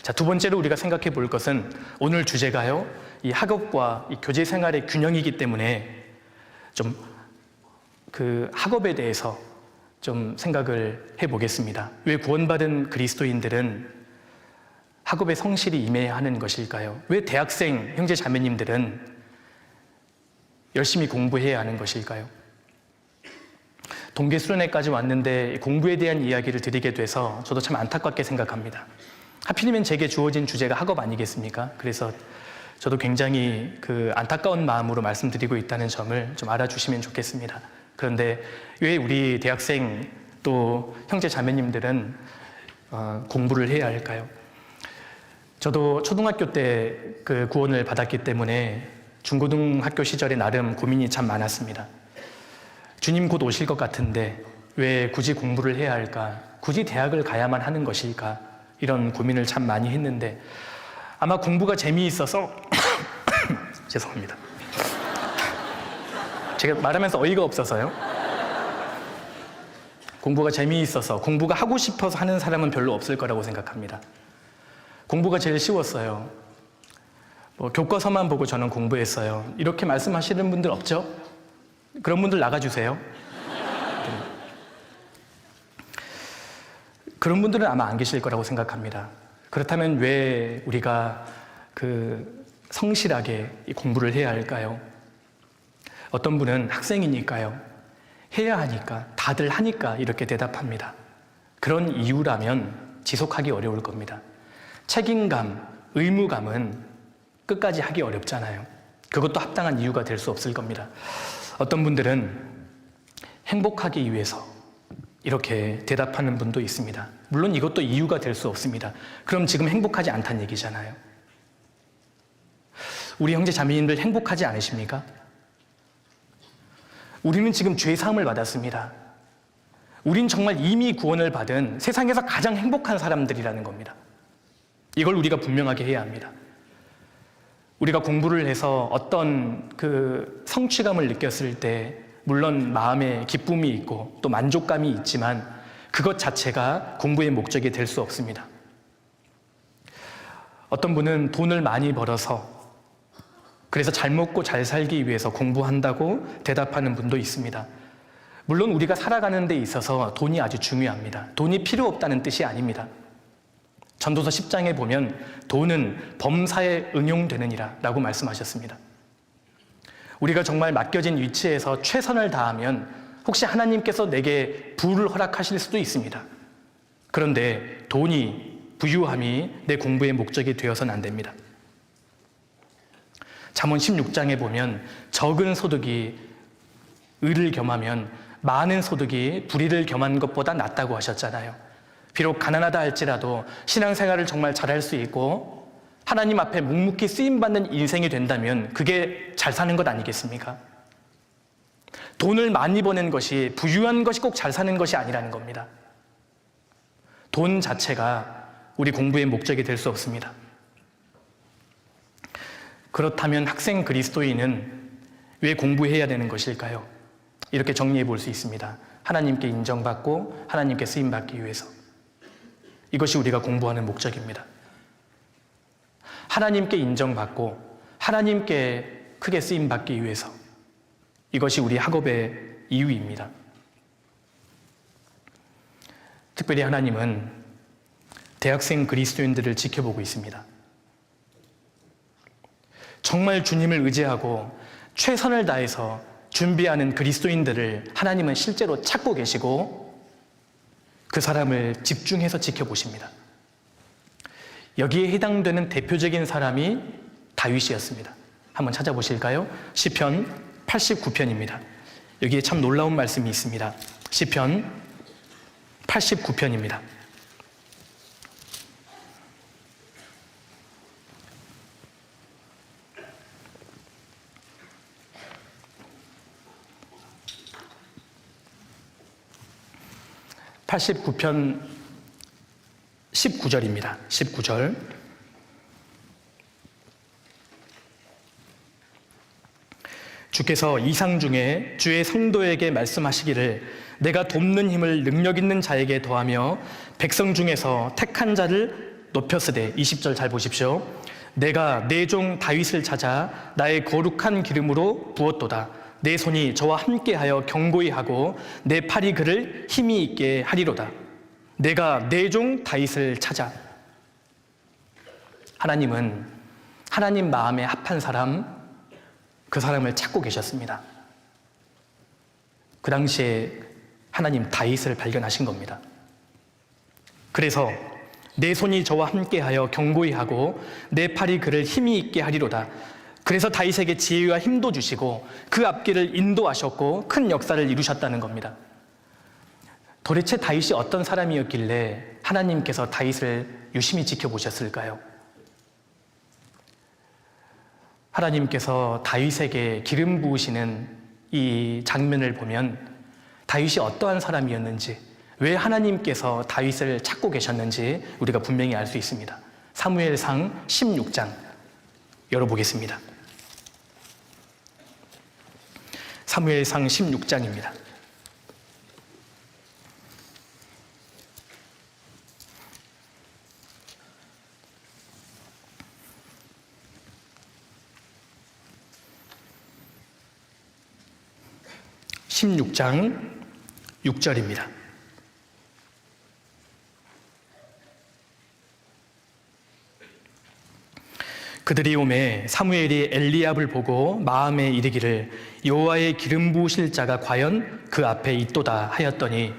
자, 두 번째로 우리가 생각해 볼 것은 오늘 주제가요, 이 학업과 이 교제 생활의 균형이기 때문에 좀 그 학업에 대해서 좀 생각을 해 보겠습니다. 왜 구원받은 그리스도인들은 학업에 성실히 임해야 하는 것일까요? 왜 대학생 형제 자매님들은 열심히 공부해야 하는 것일까요? 동계 수련회까지 왔는데 공부에 대한 이야기를 드리게 돼서 저도 참 안타깝게 생각합니다. 하필이면 제게 주어진 주제가 학업 아니겠습니까? 그래서 저도 굉장히 그 안타까운 마음으로 말씀드리고 있다는 점을 좀 알아주시면 좋겠습니다. 그런데 왜 우리 대학생 또 형제 자매님들은 공부를 해야 할까요? 저도 초등학교 때 그 구원을 받았기 때문에 중고등학교 시절에 나름 고민이 참 많았습니다. 주님 곧 오실 것 같은데 왜 굳이 공부를 해야 할까? 굳이 대학을 가야만 하는 것일까? 이런 고민을 참 많이 했는데 아마 공부가 재미있어서 죄송합니다. 제가 말하면서 어이가 없어서요. 공부가 재미있어서, 공부가 하고 싶어서 하는 사람은 별로 없을 거라고 생각합니다. 공부가 제일 쉬웠어요. 교과서만 보고 저는 공부했어요. 이렇게 말씀하시는 분들 없죠? 그런 분들 나가주세요. 그런 분들은 아마 안 계실 거라고 생각합니다. 그렇다면 왜 우리가 성실하게 공부를 해야 할까요? 어떤 분은 학생이니까요. 해야 하니까, 다들 하니까 이렇게 대답합니다. 그런 이유라면 지속하기 어려울 겁니다. 책임감, 의무감은 끝까지 하기 어렵잖아요. 그것도 합당한 이유가 될 수 없을 겁니다. 어떤 분들은 행복하기 위해서 이렇게 대답하는 분도 있습니다. 물론 이것도 이유가 될 수 없습니다. 그럼 지금 행복하지 않다는 얘기잖아요. 우리 형제 자매님들 행복하지 않으십니까? 우리는 지금 죄 사함을 받았습니다. 우린 정말 이미 구원을 받은 세상에서 가장 행복한 사람들이라는 겁니다. 이걸 우리가 분명하게 해야 합니다. 우리가 공부를 해서 어떤 성취감을 느꼈을 때 물론 마음에 기쁨이 있고 또 만족감이 있지만 그것 자체가 공부의 목적이 될 수 없습니다. 어떤 분은 돈을 많이 벌어서 그래서 잘 먹고 잘 살기 위해서 공부한다고 대답하는 분도 있습니다. 물론 우리가 살아가는 데 있어서 돈이 아주 중요합니다. 돈이 필요 없다는 뜻이 아닙니다. 전도서 10장에 보면 돈은 범사에 응용되느니라 라고 말씀하셨습니다. 우리가 정말 맡겨진 위치에서 최선을 다하면 혹시 하나님께서 내게 부를 허락하실 수도 있습니다. 그런데 돈이, 부유함이 내 공부의 목적이 되어서는 안 됩니다. 잠언 16장에 보면 적은 소득이 의를 겸하면 많은 소득이 불의를 겸한 것보다 낫다고 하셨잖아요. 비록 가난하다 할지라도 신앙생활을 정말 잘할 수 있고 하나님 앞에 묵묵히 쓰임받는 인생이 된다면 그게 잘 사는 것 아니겠습니까? 돈을 많이 버는 것이, 부유한 것이 꼭 잘 사는 것이 아니라는 겁니다. 돈 자체가 우리 공부의 목적이 될 수 없습니다. 그렇다면 학생 그리스도인은 왜 공부해야 되는 것일까요? 이렇게 정리해 볼 수 있습니다. 하나님께 인정받고 하나님께 쓰임받기 위해서. 이것이 우리가 공부하는 목적입니다. 하나님께 인정받고 하나님께 크게 쓰임받기 위해서. 이것이 우리 학업의 이유입니다. 특별히 하나님은 대학생 그리스도인들을 지켜보고 있습니다. 정말 주님을 의지하고 최선을 다해서 준비하는 그리스도인들을 하나님은 실제로 찾고 계시고 그 사람을 집중해서 지켜보십니다. 여기에 해당되는 대표적인 사람이 다윗이었습니다. 한번 찾아보실까요? 시편 89편입니다. 여기에 참 놀라운 말씀이 있습니다. 시편 89편입니다. (89편) 19절입니다. 19절. 주께서 이상 중에 주의 성도에게 말씀하시기를 내가 돕는 힘을 능력 있는 자에게 더하며 백성 중에서 택한 자를 높였으되 20절 잘 보십시오. 내가 내 종 다윗을 찾아 나의 거룩한 기름으로 부었도다. 내 손이 저와 함께하여 경고히 하고 내 팔이 그를 힘이 있게 하리로다. 내가 내 종 다윗을 찾아. 하나님은 하나님 마음에 합한 사람, 그 사람을 찾고 계셨습니다. 그 당시에 하나님 다윗을 발견하신 겁니다. 그래서 내 손이 저와 함께하여 경고히 하고 내 팔이 그를 힘이 있게 하리로다. 그래서 다윗에게 지혜와 힘도 주시고 그 앞길을 인도하셨고 큰 역사를 이루셨다는 겁니다. 도대체 다윗이 어떤 사람이었길래 하나님께서 다윗을 유심히 지켜보셨을까요? 하나님께서 다윗에게 기름 부으시는 이 장면을 보면 다윗이 어떠한 사람이었는지, 왜 하나님께서 다윗을 찾고 계셨는지 우리가 분명히 알 수 있습니다. 사무엘상 16장 열어보겠습니다. 사무엘상 16장입니다. (16장) 6절입니다. 그들이 오매 사무엘이 엘리압을 보고 마음에 이르기를 여호와의 기름 부으실 자가 과연 그 앞에 있도다 하였더니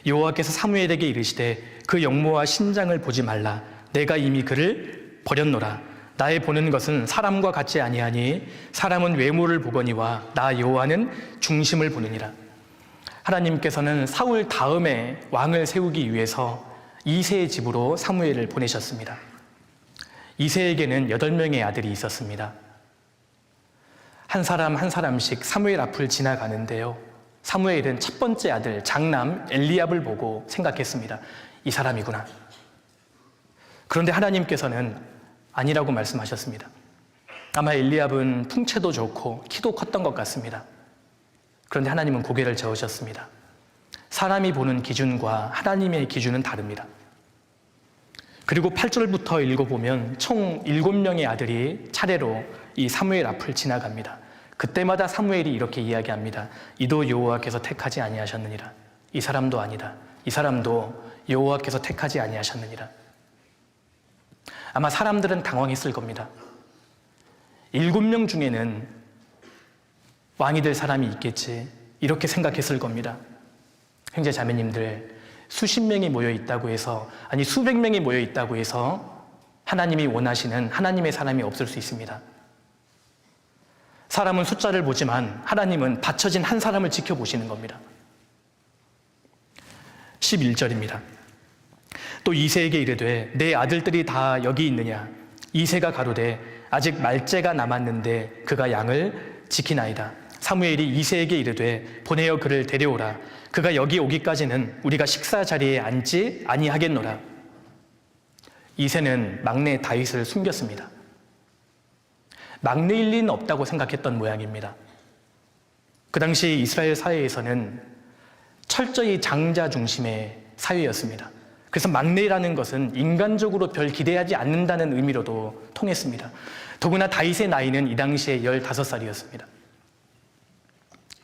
여호와께서 사무엘에게 이르시되 그 영모와 신장을 보지 말라. 내가 이미 그를 버렸노라. 나의 보는 것은 사람과 같지 아니하니 사람은 외모를 보거니와 나 여호와는 중심을 보느니라. 하나님께서는 사울 다음에 왕을 세우기 위해서 이새의 집으로 사무엘을 보내셨습니다. 이새에게는 8명의 아들이 있었습니다. 한 사람 한 사람씩 사무엘 앞을 지나가는데요, 사무엘은 첫 번째 아들 장남 엘리압을 보고 생각했습니다. 이 사람이구나. 그런데 하나님께서는 아니라고 말씀하셨습니다. 아마 엘리압은 풍채도 좋고 키도 컸던 것 같습니다. 그런데 하나님은 고개를 저으셨습니다. 사람이 보는 기준과 하나님의 기준은 다릅니다. 그리고 8절부터 읽어보면 총 7명의 아들이 차례로 이 사무엘 앞을 지나갑니다. 그때마다 사무엘이 이렇게 이야기합니다. 이도 여호와께서 택하지 아니하셨느니라. 이 사람도 아니다. 이 사람도 여호와께서 택하지 아니하셨느니라. 아마 사람들은 당황했을 겁니다. 7명 중에는 왕이 될 사람이 있겠지, 이렇게 생각했을 겁니다. 형제 자매님들, 수십 명이 모여 있다고 해서, 아니 수백 명이 모여 있다고 해서 하나님이 원하시는 하나님의 사람이 없을 수 있습니다. 사람은 숫자를 보지만 하나님은 받쳐진 한 사람을 지켜보시는 겁니다. 11절입니다. 또 이새에게 이르되 내 아들들이 다 여기 있느냐. 이새가 가로되 아직 말째가 남았는데 그가 양을 지키나이다. 사무엘이 이새에게 이르되 보내어 그를 데려오라. 그가 여기 오기까지는 우리가 식사 자리에 앉지 아니하겠노라. 이새는 막내 다윗을 숨겼습니다. 막내일 리는 없다고 생각했던 모양입니다. 그 당시 이스라엘 사회에서는 철저히 장자 중심의 사회였습니다. 그래서 막내라는 것은 인간적으로 별 기대하지 않는다는 의미로도 통했습니다. 더구나 다윗의 나이는 이 당시에 15살이었습니다.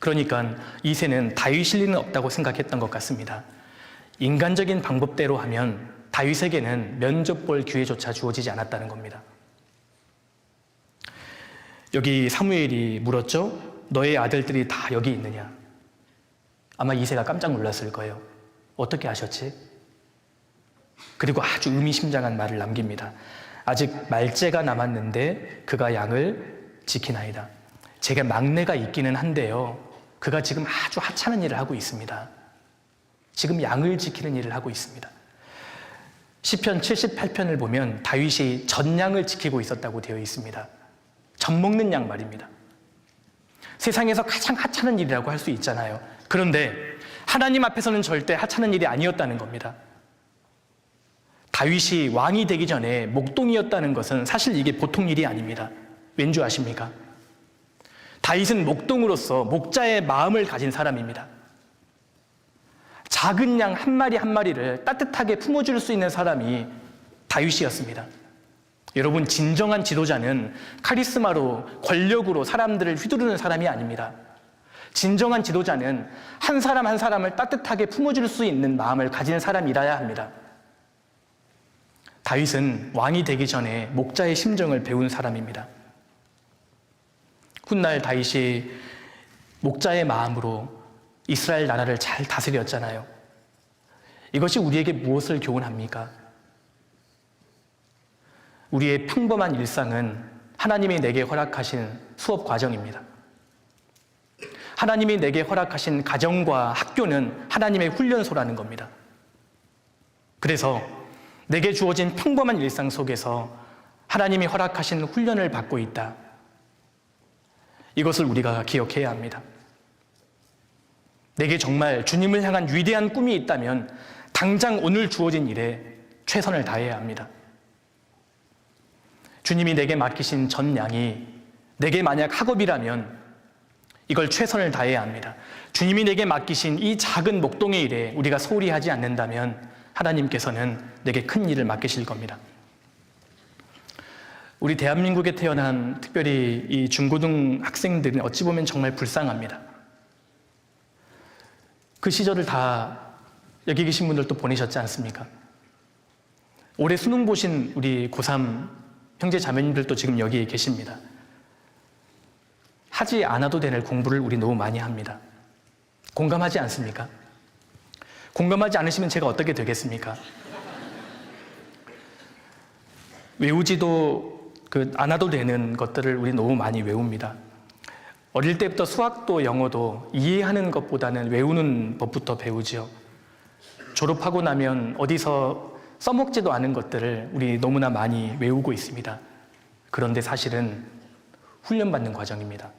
그러니까 이새는 다윗일 리는 없다고 생각했던 것 같습니다. 인간적인 방법대로 하면 다윗에게는 면접 볼 기회조차 주어지지 않았다는 겁니다. 여기 사무엘이 물었죠? 너의 아들들이 다 여기 있느냐? 아마 이새가 깜짝 놀랐을 거예요. 어떻게 아셨지? 그리고 아주 의미심장한 말을 남깁니다. 아직 말째가 남았는데 그가 양을 지키나이다. 제가 막내가 있기는 한데요, 그가 지금 아주 하찮은 일을 하고 있습니다. 지금 양을 지키는 일을 하고 있습니다. 시편 78편을 보면 다윗이 전양을 지키고 있었다고 되어 있습니다. 젖 먹는 양 말입니다. 세상에서 가장 하찮은 일이라고 할 수 있잖아요. 그런데 하나님 앞에서는 절대 하찮은 일이 아니었다는 겁니다. 다윗이 왕이 되기 전에 목동이었다는 것은 사실 이게 보통 일이 아닙니다. 왠 줄 아십니까? 다윗은 목동으로서 목자의 마음을 가진 사람입니다. 작은 양 한 마리 한 마리를 따뜻하게 품어줄 수 있는 사람이 다윗이었습니다. 여러분, 진정한 지도자는 카리스마로, 권력으로 사람들을 휘두르는 사람이 아닙니다. 진정한 지도자는 한 사람 한 사람을 따뜻하게 품어줄 수 있는 마음을 가진 사람이라야 합니다. 다윗은 왕이 되기 전에 목자의 심정을 배운 사람입니다. 훗날 다윗이 목자의 마음으로 이스라엘 나라를 잘 다스렸잖아요. 이것이 우리에게 무엇을 교훈합니까? 우리의 평범한 일상은 하나님이 내게 허락하신 수업 과정입니다. 하나님이 내게 허락하신 가정과 학교는 하나님의 훈련소라는 겁니다. 그래서 내게 주어진 평범한 일상 속에서 하나님이 허락하신 훈련을 받고 있다. 이것을 우리가 기억해야 합니다. 내게 정말 주님을 향한 위대한 꿈이 있다면 당장 오늘 주어진 일에 최선을 다해야 합니다. 주님이 내게 맡기신 전량이 내게 만약 학업이라면 이걸 최선을 다해야 합니다. 주님이 내게 맡기신 이 작은 목동의 일에 우리가 소홀히 하지 않는다면 하나님께서는 내게 큰 일을 맡기실 겁니다. 우리 대한민국에 태어난 특별히 이 중고등 학생들은 어찌 보면 정말 불쌍합니다. 그 시절을 다 여기 계신 분들도 보내셨지 않습니까? 올해 수능 보신 우리 고3 형제 자매님들도 지금 여기 계십니다. 하지 않아도 되는 공부를 우리 너무 많이 합니다. 공감하지 않습니까? 공감하지 않으시면 제가 어떻게 되겠습니까? 외우지도 않아도 되는 것들을 우리 너무 많이 외웁니다. 어릴 때부터 수학도 영어도 이해하는 것보다는 외우는 법부터 배우지요. 졸업하고 나면 어디서 써먹지도 않은 것들을 우리 너무나 많이 외우고 있습니다. 그런데 사실은 훈련받는 과정입니다.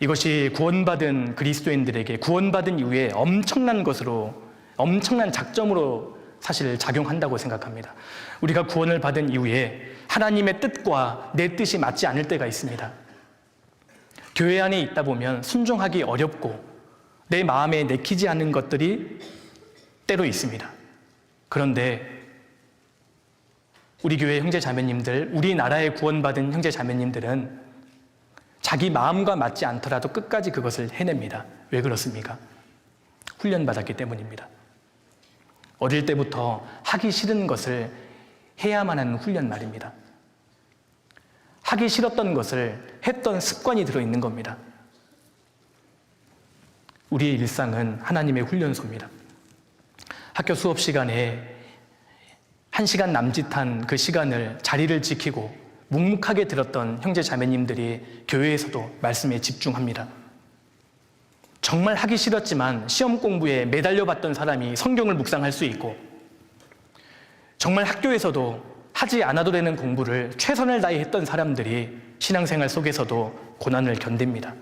이것이 구원받은 그리스도인들에게 구원받은 이후에 엄청난 것으로, 엄청난 작점으로 사실 작용한다고 생각합니다. 우리가 구원을 받은 이후에 하나님의 뜻과 내 뜻이 맞지 않을 때가 있습니다. 교회 안에 있다 보면 순종하기 어렵고 내 마음에 내키지 않는 것들이 때로 있습니다. 그런데 우리 교회 형제 자매님들, 우리나라에 구원받은 형제 자매님들은 자기 마음과 맞지 않더라도 끝까지 그것을 해냅니다. 왜 그렇습니까? 훈련받았기 때문입니다. 어릴 때부터 하기 싫은 것을 해야만 하는 훈련 말입니다. 하기 싫었던 것을 했던 습관이 들어있는 겁니다. 우리의 일상은 하나님의 훈련소입니다. 학교 수업 시간에 1시간 남짓한 그 시간을 자리를 지키고 묵묵하게 들었던 형제 자매님들이 교회에서도 말씀에 집중합니다. 정말 하기 싫었지만 시험 공부에 매달려 봤던 사람이 성경을 묵상할 수 있고, 정말 학교에서도 하지 않아도 되는 공부를 최선을 다해 했던 사람들이 신앙생활 속에서도 고난을 견딥니다.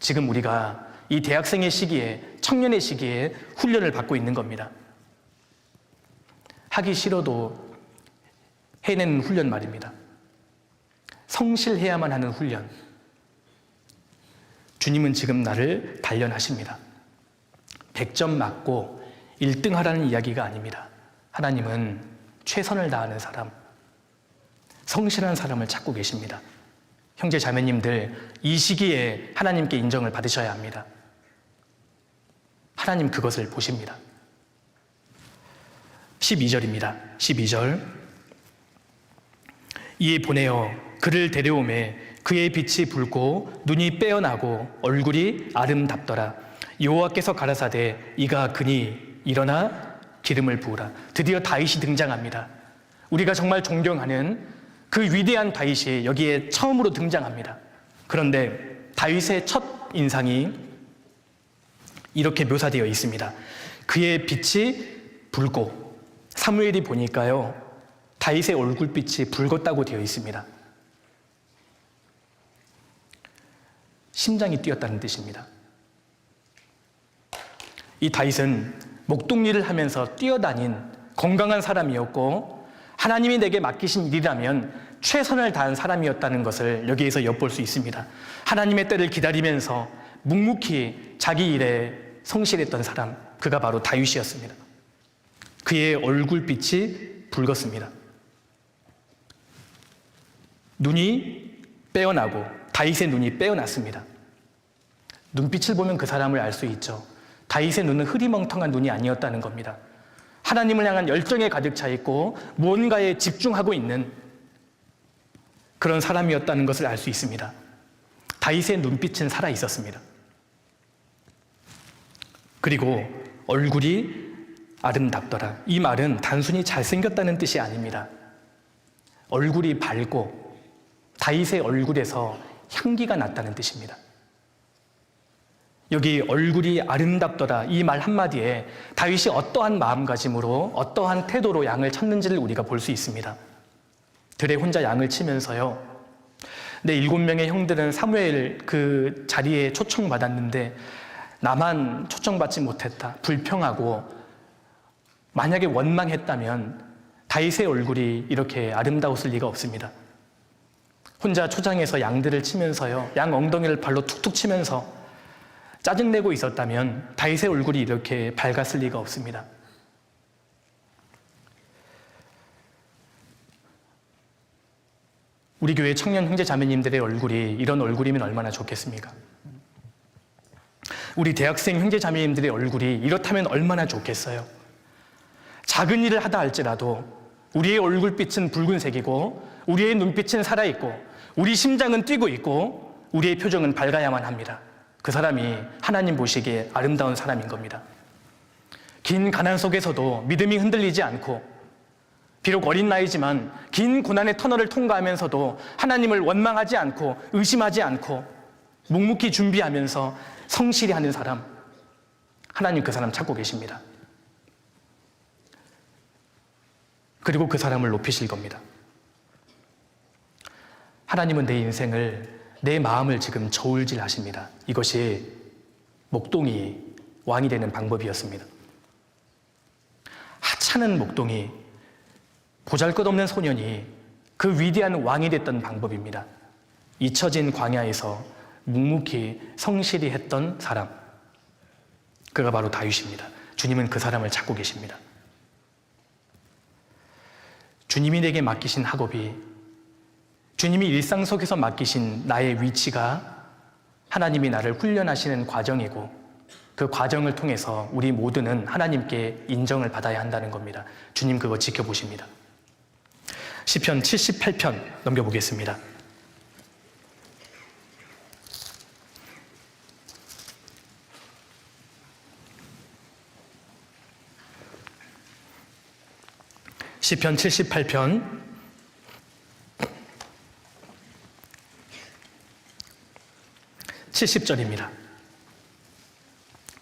지금 우리가 이 대학생의 시기에, 청년의 시기에 훈련을 받고 있는 겁니다. 하기 싫어도 해내는 훈련 말입니다. 성실해야만 하는 훈련. 주님은 지금 나를 단련하십니다. 100점 맞고 1등 하라는 이야기가 아닙니다. 하나님은 최선을 다하는 사람, 성실한 사람을 찾고 계십니다. 형제 자매님들, 이 시기에 하나님께 인정을 받으셔야 합니다. 하나님 그것을 보십니다. 12절입니다. 12절. 이에 보내어 그를 데려오매 그의 빛이 붉고 눈이 빼어나고 얼굴이 아름답더라. 여호와께서 가라사대 이가 그니 일어나 기름을 부으라. 드디어 다윗이 등장합니다. 우리가 정말 존경하는 그 위대한 다윗이 여기에 처음으로 등장합니다. 그런데 다윗의 첫 인상이 이렇게 묘사되어 있습니다. 그의 빛이 붉고, 사무엘이 보니까요 다윗의 얼굴빛이 붉었다고 되어 있습니다. 심장이 뛰었다는 뜻입니다. 이 다윗은 목동일을 하면서 뛰어다닌 건강한 사람이었고, 하나님이 내게 맡기신 일이라면 최선을 다한 사람이었다는 것을 여기에서 엿볼 수 있습니다. 하나님의 때를 기다리면서 묵묵히 자기 일에 성실했던 사람, 그가 바로 다윗이었습니다. 그의 얼굴빛이 붉었습니다. 눈이 빼어나고 다윗의 눈이 빼어났습니다. 눈빛을 보면 그 사람을 알 수 있죠. 다윗의 눈은 흐리멍텅한 눈이 아니었다는 겁니다. 하나님을 향한 열정에 가득 차 있고 무언가에 집중하고 있는 그런 사람이었다는 것을 알 수 있습니다. 다윗의 눈빛은 살아 있었습니다. 그리고 얼굴이 아름답더라. 이 말은 단순히 잘생겼다는 뜻이 아닙니다. 얼굴이 밝고 다윗의 얼굴에서 향기가 났다는 뜻입니다. 여기 얼굴이 아름답더라 이 말 한마디에 다윗이 어떠한 마음가짐으로 어떠한 태도로 양을 쳤는지를 우리가 볼 수 있습니다. 들에 혼자 양을 치면서요. 내 7명의 형들은 사무엘 그 자리에 초청받았는데 나만 초청받지 못했다. 불평하고 만약에 원망했다면 다윗의 얼굴이 이렇게 아름다웠을 리가 없습니다. 혼자 초장에서 양들을 치면서요. 양 엉덩이를 발로 툭툭 치면서 짜증내고 있었다면 다윗의 얼굴이 이렇게 밝았을 리가 없습니다. 우리 교회 청년 형제 자매님들의 얼굴이 이런 얼굴이면 얼마나 좋겠습니까? 우리 대학생 형제 자매님들의 얼굴이 이렇다면 얼마나 좋겠어요? 작은 일을 하다 할지라도 우리의 얼굴빛은 붉은색이고 우리의 눈빛은 살아있고 우리 심장은 뛰고 있고 우리의 표정은 밝아야만 합니다. 그 사람이 하나님 보시기에 아름다운 사람인 겁니다. 긴 가난 속에서도 믿음이 흔들리지 않고 비록 어린 나이지만 긴 고난의 터널을 통과하면서도 하나님을 원망하지 않고 의심하지 않고 묵묵히 준비하면서 성실히 하는 사람, 하나님 그 사람 찾고 계십니다. 그리고 그 사람을 높이실 겁니다. 하나님은 내 인생을, 내 마음을 지금 저울질 하십니다. 이것이 목동이 왕이 되는 방법이었습니다. 하찮은 목동이, 보잘것없는 소년이 그 위대한 왕이 됐던 방법입니다. 잊혀진 광야에서 묵묵히 성실히 했던 사람, 그가 바로 다윗입니다. 주님은 그 사람을 찾고 계십니다. 주님이 내게 맡기신 학업이, 주님이 일상 속에서 맡기신 나의 위치가 하나님이 나를 훈련하시는 과정이고 그 과정을 통해서 우리 모두는 하나님께 인정을 받아야 한다는 겁니다. 주님 그거 지켜보십니다. 시편 78편 넘겨보겠습니다. 시편 78편 70절입니다.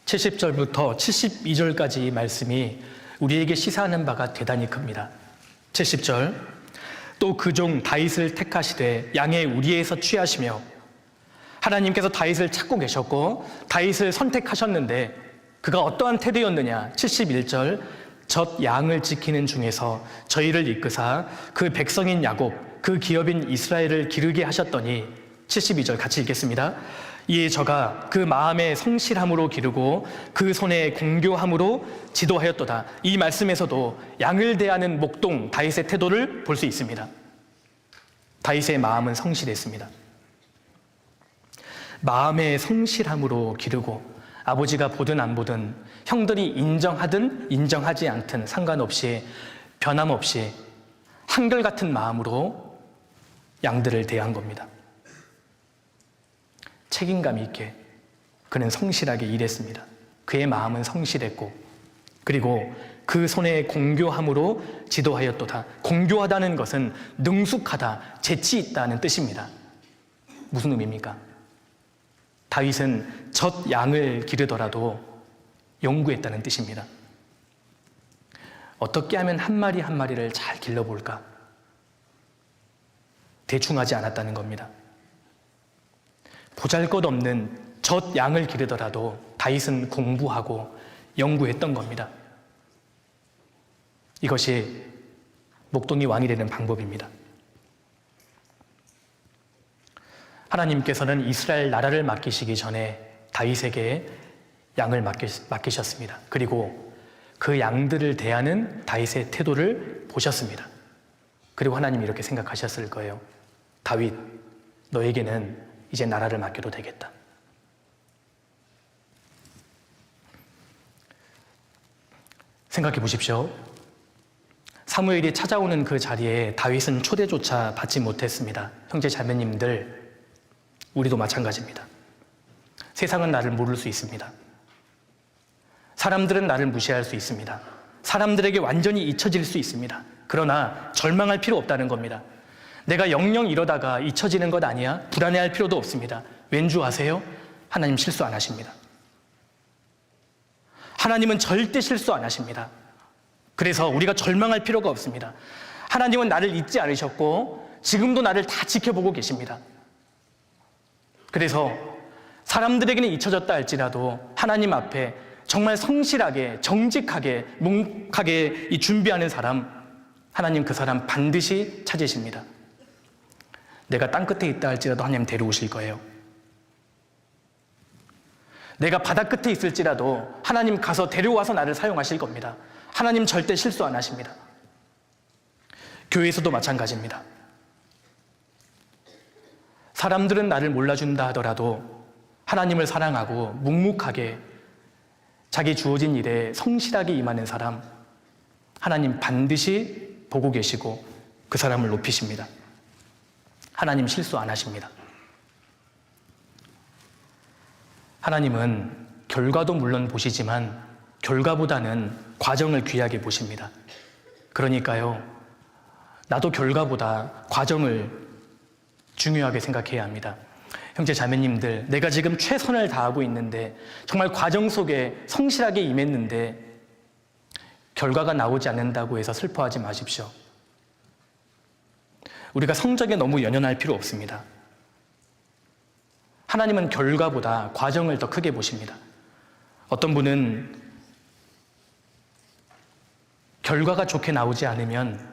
70절부터 72절까지 말씀이 우리에게 시사하는 바가 대단히 큽니다. 70절, 또 그 종 다윗을 택하시되 양의 우리에서 취하시며, 하나님께서 다윗을 찾고 계셨고 다윗을 선택하셨는데 그가 어떠한 태도였느냐. 71절, 젖 양을 지키는 중에서 저희를 이끄사 그 백성인 야곱 그 기업인 이스라엘을 기르게 하셨더니. 72절 같이 읽겠습니다. 이에 저가 그 마음의 성실함으로 기르고 그 손의 공교함으로 지도하였도다. 이 말씀에서도 양을 대하는 목동 다윗의 태도를 볼 수 있습니다. 다윗의 마음은 성실했습니다. 마음의 성실함으로 기르고 아버지가 보든 안 보든 형들이 인정하든 인정하지 않든 상관없이 변함없이 한결같은 마음으로 양들을 대한 겁니다. 책임감 있게 그는 성실하게 일했습니다. 그의 마음은 성실했고 그리고 그 손의 공교함으로 지도하였도다. 공교하다는 것은 능숙하다, 재치 있다는 뜻입니다. 무슨 의미입니까? 다윗은 젖 양을 기르더라도 연구했다는 뜻입니다. 어떻게 하면 한 마리 한 마리를 잘 길러볼까? 대충 하지 않았다는 겁니다. 보잘것없는 젖 양을 기르더라도 다윗은 공부하고 연구했던 겁니다. 이것이 목동이 왕이 되는 방법입니다. 하나님께서는 이스라엘 나라를 맡기시기 전에 다윗에게 양을 맡기셨습니다. 그리고 그 양들을 대하는 다윗의 태도를 보셨습니다. 그리고 하나님이 이렇게 생각하셨을 거예요. 다윗, 너에게는 이제 나라를 맡겨도 되겠다. 생각해 보십시오. 사무엘이 찾아오는 그 자리에 다윗은 초대조차 받지 못했습니다. 형제 자매님들, 우리도 마찬가지입니다. 세상은 나를 모를 수 있습니다. 사람들은 나를 무시할 수 있습니다. 사람들에게 완전히 잊혀질 수 있습니다. 그러나 절망할 필요 없다는 겁니다. 내가 영영 이러다가 잊혀지는 것 아니야? 불안해할 필요도 없습니다. 왠 줄 아세요? 하나님 실수 안 하십니다. 하나님은 절대 실수 안 하십니다. 그래서 우리가 절망할 필요가 없습니다. 하나님은 나를 잊지 않으셨고 지금도 나를 다 지켜보고 계십니다. 그래서 사람들에게는 잊혀졌다 할지라도 하나님 앞에 정말 성실하게, 정직하게, 묵묵하게 이 준비하는 사람, 하나님 그 사람 반드시 찾으십니다. 내가 땅끝에 있다 할지라도 하나님 데려오실 거예요. 내가 바다 끝에 있을지라도 하나님 가서 데려와서 나를 사용하실 겁니다. 하나님 절대 실수 안 하십니다. 교회에서도 마찬가지입니다. 사람들은 나를 몰라준다 하더라도 하나님을 사랑하고 묵묵하게 자기 주어진 일에 성실하게 임하는 사람, 하나님 반드시 보고 계시고 그 사람을 높이십니다. 하나님 실수 안 하십니다. 하나님은 결과도 물론 보시지만 결과보다는 과정을 귀하게 보십니다. 그러니까요, 나도 결과보다 과정을 중요하게 생각해야 합니다. 형제 자매님들, 내가 지금 최선을 다하고 있는데 정말 과정 속에 성실하게 임했는데 결과가 나오지 않는다고 해서 슬퍼하지 마십시오. 우리가 성적에 너무 연연할 필요 없습니다. 하나님은 결과보다 과정을 더 크게 보십니다. 어떤 분은 결과가 좋게 나오지 않으면,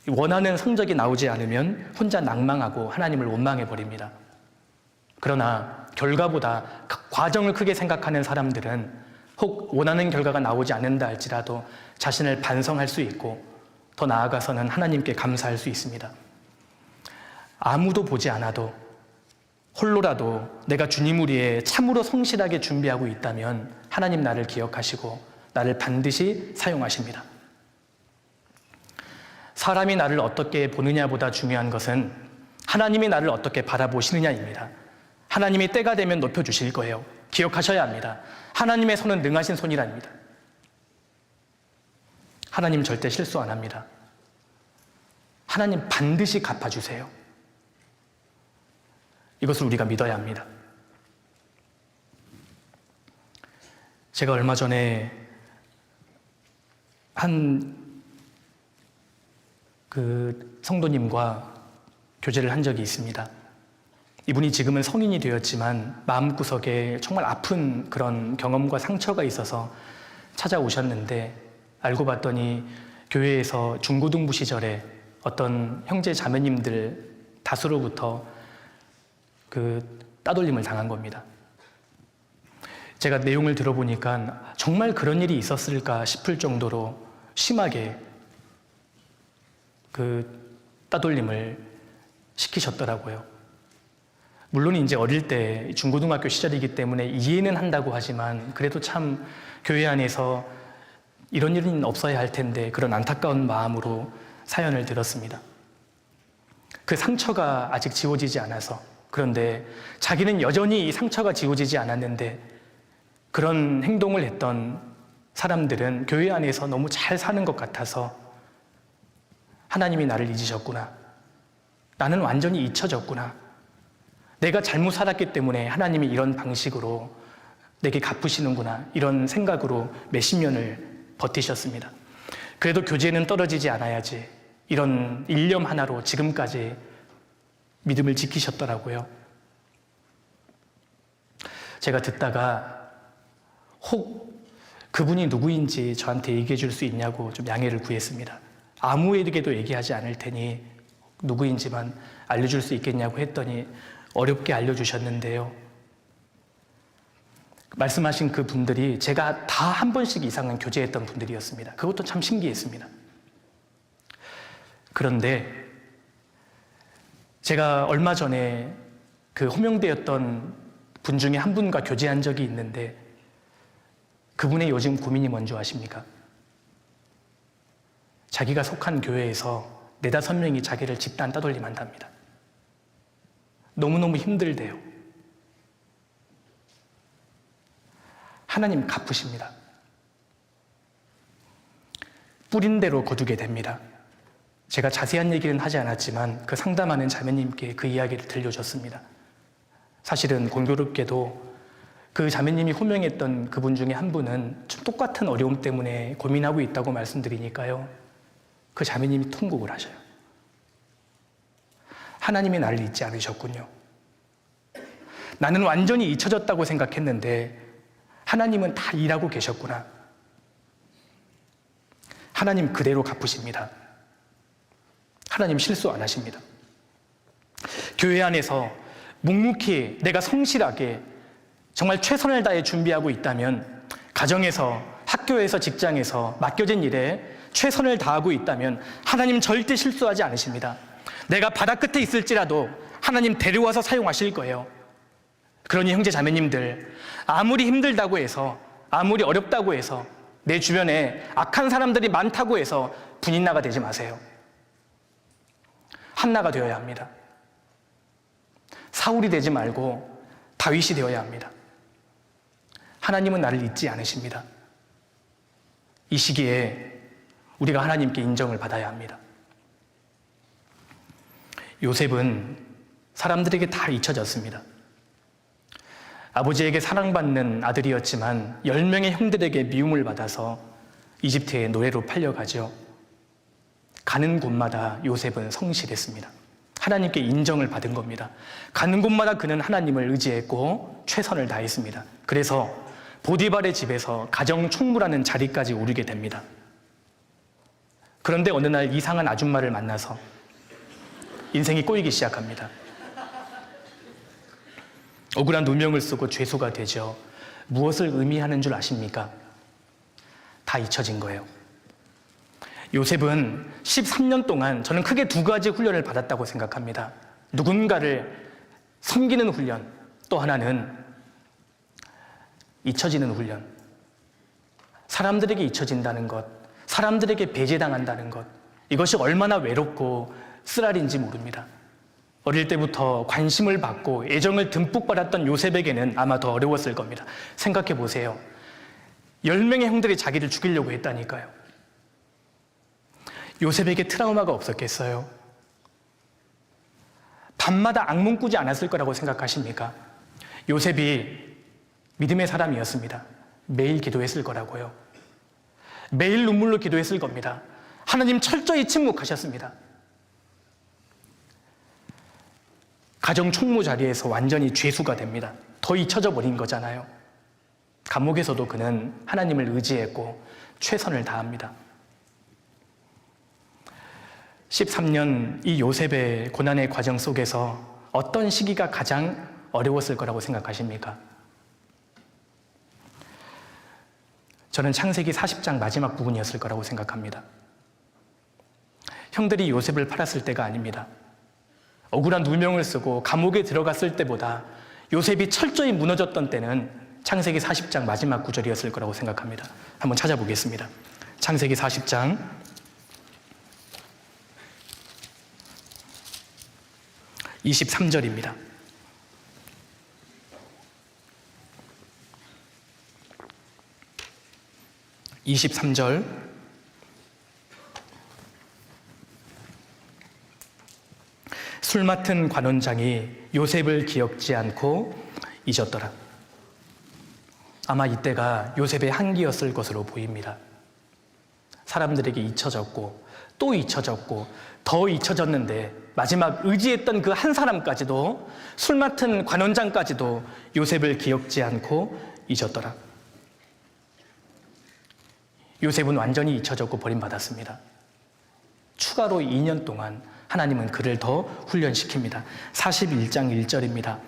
원하는 성적이 나오지 않으면 혼자 낭망하고 하나님을 원망해버립니다. 그러나 결과보다 과정을 크게 생각하는 사람들은 혹 원하는 결과가 나오지 않는다 할지라도 자신을 반성할 수 있고 더 나아가서는 하나님께 감사할 수 있습니다. 아무도 보지 않아도 홀로라도 내가 주님을 위해 참으로 성실하게 준비하고 있다면 하나님 나를 기억하시고 나를 반드시 사용하십니다. 사람이 나를 어떻게 보느냐보다 중요한 것은 하나님이 나를 어떻게 바라보시느냐입니다. 하나님이 때가 되면 높여주실 거예요. 기억하셔야 합니다. 하나님의 손은 능하신 손이랍니다. 하나님 절대 실수 안 합니다. 하나님 반드시 갚아주세요. 이것을 우리가 믿어야 합니다. 제가 얼마 전에 한 성도님과 교제를 한 적이 있습니다. 이분이 지금은 성인이 되었지만 마음구석에 정말 아픈 그런 경험과 상처가 있어서 찾아오셨는데, 알고 봤더니 교회에서 중고등부 시절에 어떤 형제 자매님들 다수로부터 따돌림을 당한 겁니다. 제가 내용을 들어보니까 정말 그런 일이 있었을까 싶을 정도로 심하게 따돌림을 시키셨더라고요. 물론 이제 어릴 때 중고등학교 시절이기 때문에 이해는 한다고 하지만 그래도 참 교회 안에서 이런 일은 없어야 할 텐데 그런 안타까운 마음으로 사연을 들었습니다. 그 상처가 아직 지워지지 않아서, 그런데 자기는 여전히 이 상처가 지워지지 않았는데 그런 행동을 했던 사람들은 교회 안에서 너무 잘 사는 것 같아서 하나님이 나를 잊으셨구나. 나는 완전히 잊혀졌구나. 내가 잘못 살았기 때문에 하나님이 이런 방식으로 내게 갚으시는구나. 이런 생각으로 몇십 년을 버티셨습니다. 그래도 교제는 떨어지지 않아야지. 이런 일념 하나로 지금까지 믿음을 지키셨더라고요. 제가 듣다가 혹 그분이 누구인지 저한테 얘기해 줄 수 있냐고 좀 양해를 구했습니다. 아무에게도 얘기하지 않을 테니 누구인지만 알려줄 수 있겠냐고 했더니 어렵게 알려주셨는데요. 말씀하신 그 분들이 제가 다 한 번씩 이상은 교제했던 분들이었습니다. 그것도 참 신기했습니다. 그런데 제가 얼마 전에 그 호명되었던 분 중에 한 분과 교제한 적이 있는데 그분의 요즘 고민이 뭔지 아십니까? 자기가 속한 교회에서 4-5명이 자기를 집단 따돌림한답니다. 너무너무 힘들대요. 하나님 갚으십니다. 뿌린 대로 거두게 됩니다. 제가 자세한 얘기는 하지 않았지만 그 상담하는 자매님께 그 이야기를 들려줬습니다. 사실은 공교롭게도 그 자매님이 호명했던 그분 중에 한 분은 똑같은 어려움 때문에 고민하고 있다고 말씀드리니까요. 그 자매님이 통곡을 하셔요. 하나님이 나를 잊지 않으셨군요. 나는 완전히 잊혀졌다고 생각했는데 하나님은 다 일하고 계셨구나. 하나님 그대로 갚으십니다. 하나님 실수 안 하십니다. 교회 안에서 묵묵히 내가 성실하게 정말 최선을 다해 준비하고 있다면, 가정에서, 학교에서, 직장에서 맡겨진 일에 최선을 다하고 있다면 하나님 절대 실수하지 않으십니다. 내가 바다 끝에 있을지라도 하나님 데려와서 사용하실 거예요. 그러니 형제 자매님들, 아무리 힘들다고 해서, 아무리 어렵다고 해서, 내 주변에 악한 사람들이 많다고 해서 분인나가 되지 마세요. 한나가 되어야 합니다. 사울이 되지 말고 다윗이 되어야 합니다. 하나님은 나를 잊지 않으십니다. 이 시기에 우리가 하나님께 인정을 받아야 합니다. 요셉은 사람들에게 다 잊혀졌습니다. 아버지에게 사랑받는 아들이었지만 10명의 형들에게 미움을 받아서 이집트의 노예로 팔려가죠. 가는 곳마다 요셉은 성실했습니다. 하나님께 인정을 받은 겁니다. 가는 곳마다 그는 하나님을 의지했고 최선을 다했습니다. 그래서 보디발의 집에서 가정 총무라는 자리까지 오르게 됩니다. 그런데 어느 날 이상한 아줌마를 만나서 인생이 꼬이기 시작합니다. 억울한 누명을 쓰고 죄수가 되죠. 무엇을 의미하는 줄 아십니까? 다 잊혀진 거예요. 요셉은 13년 동안 저는 크게 2가지 훈련을 받았다고 생각합니다. 누군가를 섬기는 훈련, 또 하나는 잊혀지는 훈련. 사람들에게 잊혀진다는 것, 사람들에게 배제당한다는 것, 이것이 얼마나 외롭고 쓰라린지 모릅니다. 어릴 때부터 관심을 받고 애정을 듬뿍 받았던 요셉에게는 아마 더 어려웠을 겁니다. 생각해 보세요. 10명의 형들이 자기를 죽이려고 했다니까요. 요셉에게 트라우마가 없었겠어요? 밤마다 악몽 꾸지 않았을 거라고 생각하십니까? 요셉이 믿음의 사람이었습니다. 매일 기도했을 거라고요. 매일 눈물로 기도했을 겁니다. 하나님 철저히 침묵하셨습니다. 가정 총무 자리에서 완전히 죄수가 됩니다. 더 잊혀져 버린 거잖아요. 감옥에서도 그는 하나님을 의지했고 최선을 다합니다. 13년 이 요셉의 고난의 과정 속에서 어떤 시기가 가장 어려웠을 거라고 생각하십니까? 저는 창세기 40장 마지막 부분이었을 거라고 생각합니다. 형들이 요셉을 팔았을 때가 아닙니다. 억울한 누명을 쓰고 감옥에 들어갔을 때보다 요셉이 철저히 무너졌던 때는 창세기 40장 마지막 구절이었을 거라고 생각합니다. 한번 찾아보겠습니다. 창세기 40장 23절입니다. 술 맡은 관원장이 요셉을 기억지 않고 잊었더라. 아마 이때가 요셉의 한기였을 것으로 보입니다. 사람들에게 잊혀졌고 또 잊혀졌고 더 잊혀졌는데 마지막 의지했던 그 한 사람까지도, 술 맡은 관원장까지도 요셉을 기억지 않고 잊었더라. 요셉은 완전히 잊혀졌고 버림받았습니다. 추가로 2년 동안 하나님은 그를 더 훈련시킵니다. 41장 1절입니다.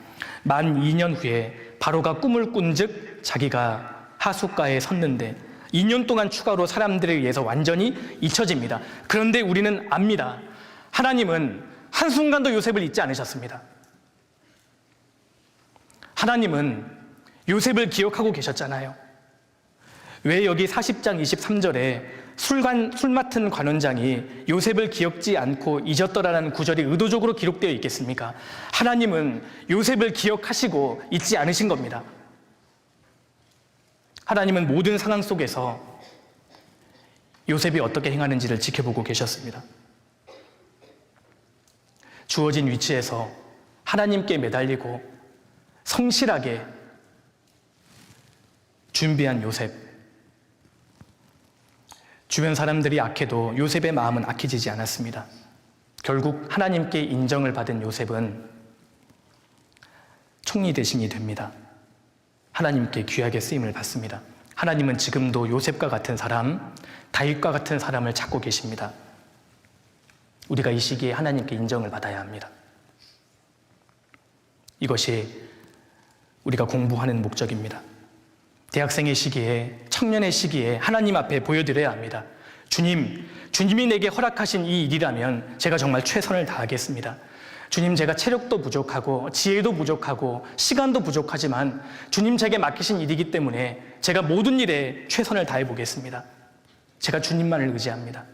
만 2년 후에 바로가 꿈을 꾼즉 자기가 하숫가에 섰는데 2년 동안 추가로 사람들에 의해서 완전히 잊혀집니다. 그런데 우리는 압니다. 하나님은 한순간도 요셉을 잊지 않으셨습니다. 하나님은 요셉을 기억하고 계셨잖아요. 왜 여기 40장 23절에 술 맡은 관원장이 요셉을 기억지 않고 잊었더라라는 구절이 의도적으로 기록되어 있겠습니까? 하나님은 요셉을 기억하시고 잊지 않으신 겁니다. 하나님은 모든 상황 속에서 요셉이 어떻게 행하는지를 지켜보고 계셨습니다. 주어진 위치에서 하나님께 매달리고 성실하게 준비한 요셉. 주변 사람들이 악해도 요셉의 마음은 악해지지 않았습니다. 결국 하나님께 인정을 받은 요셉은 총리 대신이 됩니다. 하나님께 귀하게 쓰임을 받습니다. 하나님은 지금도 요셉과 같은 사람, 다윗과 같은 사람을 찾고 계십니다. 우리가 이 시기에 하나님께 인정을 받아야 합니다. 이것이 우리가 공부하는 목적입니다. 대학생의 시기에, 청년의 시기에 하나님 앞에 보여드려야 합니다. 주님이 내게 허락하신 이 일이라면 제가 정말 최선을 다하겠습니다. 주님, 제가 체력도 부족하고 지혜도 부족하고 시간도 부족하지만 주님 제게 맡기신 일이기 때문에 제가 모든 일에 최선을 다해 보겠습니다. 제가 주님만을 의지합니다.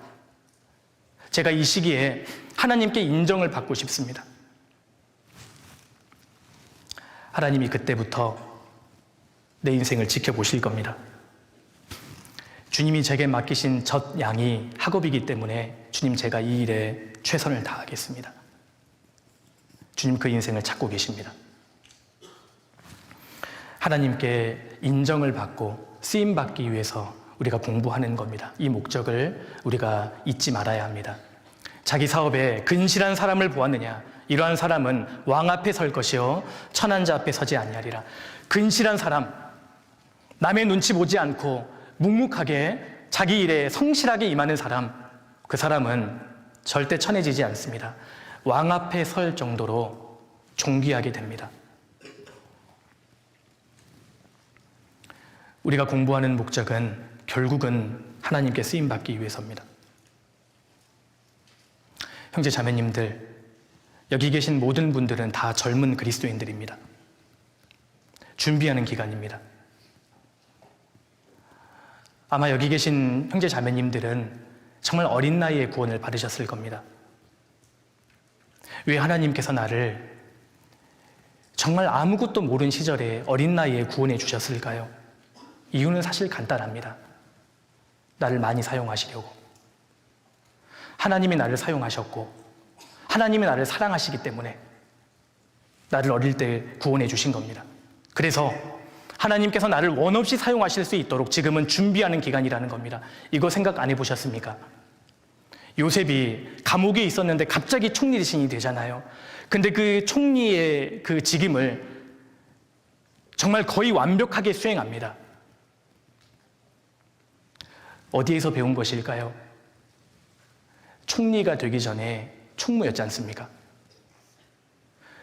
제가 이 시기에 하나님께 인정을 받고 싶습니다. 하나님이 그때부터 내 인생을 지켜보실 겁니다. 주님이 제게 맡기신 젖 양이 학업이기 때문에 주님, 제가 이 일에 최선을 다하겠습니다. 주님 그 인생을 찾고 계십니다. 하나님께 인정을 받고 쓰임받기 위해서 우리가 공부하는 겁니다. 이 목적을 우리가 잊지 말아야 합니다. 자기 사업에 근실한 사람을 보았느냐? 이러한 사람은 왕 앞에 설 것이요 천한 자 앞에 서지 아니하리라. 근실한 사람, 남의 눈치 보지 않고 묵묵하게 자기 일에 성실하게 임하는 사람, 그 사람은 절대 천해지지 않습니다. 왕 앞에 설 정도로 존귀하게 됩니다. 우리가 공부하는 목적은 결국은 하나님께 쓰임받기 위해서입니다. 형제 자매님들, 여기 계신 모든 분들은 다 젊은 그리스도인들입니다. 준비하는 기간입니다. 아마 여기 계신 형제 자매님들은 정말 어린 나이에 구원을 받으셨을 겁니다. 왜 하나님께서 나를 정말 아무것도 모르는 시절에 어린 나이에 구원해 주셨을까요? 이유는 사실 간단합니다. 나를 많이 사용하시려고. 하나님이 나를 사용하셨고 하나님이 나를 사랑하시기 때문에 나를 어릴 때 구원해 주신 겁니다. 그래서 하나님께서 나를 원없이 사용하실 수 있도록 지금은 준비하는 기간이라는 겁니다. 이거 생각 안 해보셨습니까? 요셉이 감옥에 있었는데 갑자기 총리 대신이 되잖아요. 근데 그 총리의 그 직임을 정말 거의 완벽하게 수행합니다. 어디에서 배운 것일까요? 총리가 되기 전에 총무였지 않습니까?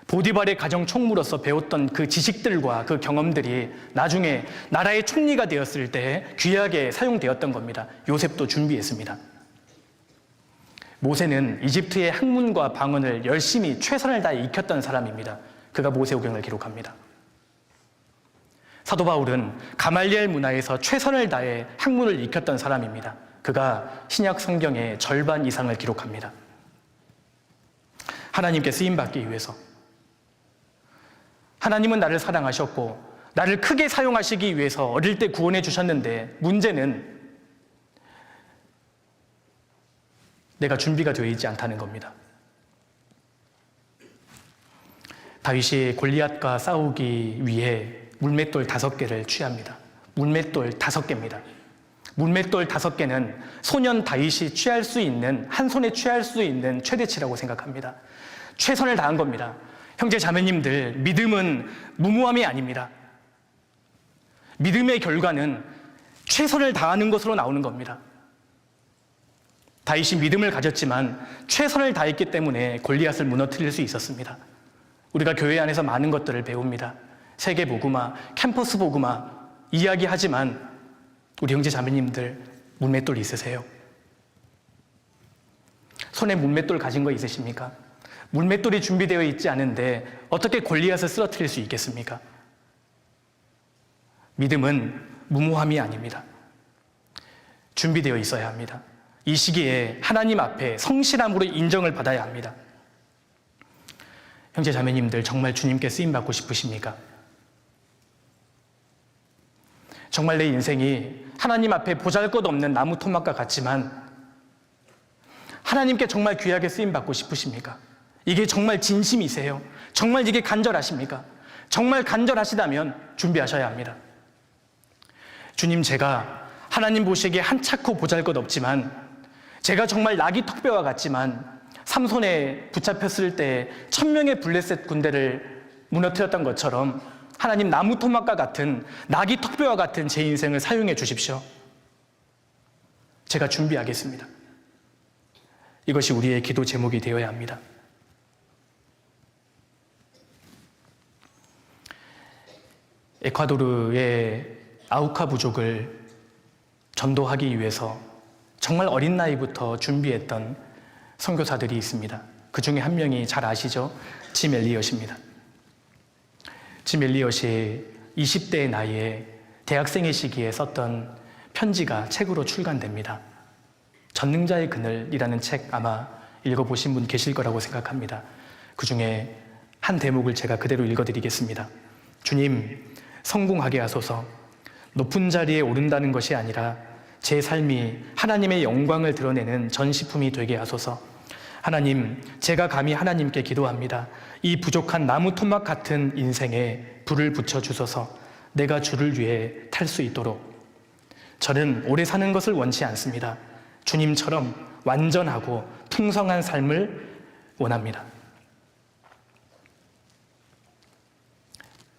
보디발의 가정 총무로서 배웠던 그 지식들과 그 경험들이 나중에 나라의 총리가 되었을 때 귀하게 사용되었던 겁니다. 요셉도 준비했습니다. 모세는 이집트의 학문과 방언을 열심히 최선을 다해 익혔던 사람입니다. 그가 모세오경을 기록합니다. 사도 바울은 가말리엘 문화에서 최선을 다해 학문을 익혔던 사람입니다. 그가 신약 성경의 절반 이상을 기록합니다. 하나님께 쓰임받기 위해서. 하나님은 나를 사랑하셨고 나를 크게 사용하시기 위해서 어릴 때 구원해 주셨는데 문제는 내가 준비가 되어 있지 않다는 겁니다. 다윗이 골리앗과 싸우기 위해 물맷돌 5개를 취합니다. 물맷돌 5개입니다. 물맷돌 5개는 소년 다윗이 취할 수 있는, 한 손에 취할 수 있는 최대치라고 생각합니다. 최선을 다한 겁니다. 형제 자매님들, 믿음은 무모함이 아닙니다. 믿음의 결과는 최선을 다하는 것으로 나오는 겁니다. 다윗이 믿음을 가졌지만 최선을 다했기 때문에 골리앗을 무너뜨릴 수 있었습니다. 우리가 교회 안에서 많은 것들을 배웁니다. 세계복음화, 캠퍼스 복음화, 이야기하지만 우리 형제 자매님들 문맷돌 있으세요? 손에 문맷돌 가진 거 있으십니까? 문맷돌이 준비되어 있지 않은데 어떻게 골리앗을 쓰러뜨릴 수 있겠습니까? 믿음은 무모함이 아닙니다. 준비되어 있어야 합니다. 이 시기에 하나님 앞에 성실함으로 인정을 받아야 합니다. 형제 자매님들 정말 주님께 쓰임받고 싶으십니까? 정말 내 인생이 하나님 앞에 보잘것없는 나무 토막과 같지만 하나님께 정말 귀하게 쓰임받고 싶으십니까? 이게 정말 진심이세요? 정말 이게 간절하십니까? 정말 간절하시다면 준비하셔야 합니다. 주님, 제가 하나님 보시기에 한찮고 보잘것없지만, 제가 정말 나귀 턱뼈와 같지만 삼손에 붙잡혔을 때 1000명의 블레셋 군대를 무너뜨렸던 것처럼 하나님 나무 토막과 같은, 나귀 턱뼈와 같은 제 인생을 사용해 주십시오. 제가 준비하겠습니다. 이것이 우리의 기도 제목이 되어야 합니다. 에콰도르의 아우카 부족을 전도하기 위해서 정말 어린 나이부터 준비했던 선교사들이 있습니다. 그 중에 한 명이 잘 아시죠? 짐 엘리엇입니다. 짐 엘리엇이 20대의 나이에 대학생의 시기에 썼던 편지가 책으로 출간됩니다. 전능자의 그늘이라는 책 아마 읽어보신 분 계실 거라고 생각합니다. 그 중에 한 대목을 제가 그대로 읽어드리겠습니다. 주님, 성공하게 하소서. 높은 자리에 오른다는 것이 아니라 제 삶이 하나님의 영광을 드러내는 전시품이 되게 하소서. 하나님, 제가 감히 하나님께 기도합니다. 이 부족한 나무 토막 같은 인생에 불을 붙여주소서. 내가 주를 위해 탈 수 있도록. 저는 오래 사는 것을 원치 않습니다. 주님처럼 완전하고 풍성한 삶을 원합니다.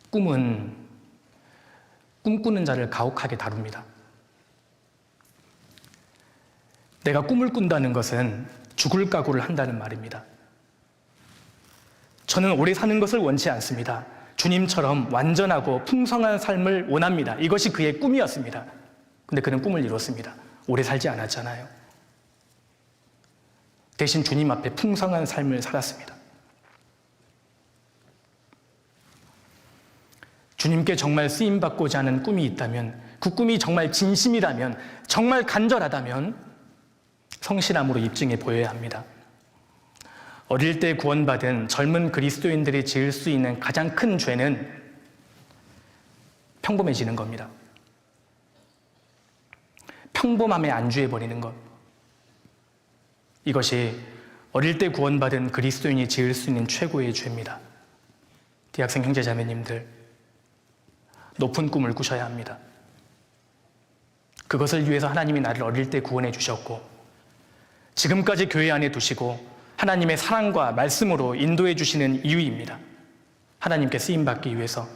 꿈은 꿈꾸는 자를 가혹하게 다룹니다. 내가 꿈을 꾼다는 것은 죽을 각오를 한다는 말입니다. 저는 오래 사는 것을 원치 않습니다. 주님처럼 완전하고 풍성한 삶을 원합니다. 이것이 그의 꿈이었습니다. 근데 그는 꿈을 이뤘습니다. 오래 살지 않았잖아요. 대신 주님 앞에 풍성한 삶을 살았습니다. 주님께 정말 쓰임받고자 하는 꿈이 있다면, 그 꿈이 정말 진심이라면, 정말 간절하다면 성실함으로 입증해 보여야 합니다. 어릴 때 구원받은 젊은 그리스도인들이 지을 수 있는 가장 큰 죄는 평범해지는 겁니다. 평범함에 안주해버리는 것. 이것이 어릴 때 구원받은 그리스도인이 지을 수 있는 최고의 죄입니다. 대학생 형제자매님들, 높은 꿈을 꾸셔야 합니다. 그것을 위해서 하나님이 나를 어릴 때 구원해 주셨고, 지금까지 교회 안에 두시고 하나님의 사랑과 말씀으로 인도해 주시는 이유입니다. 하나님께 쓰임받기 위해서,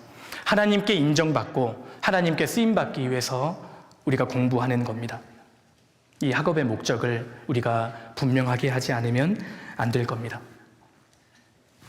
하나님께 인정받고 하나님께 쓰임받기 위해서 우리가 공부하는 겁니다. 이 학업의 목적을 우리가 분명하게 하지 않으면 안 될 겁니다.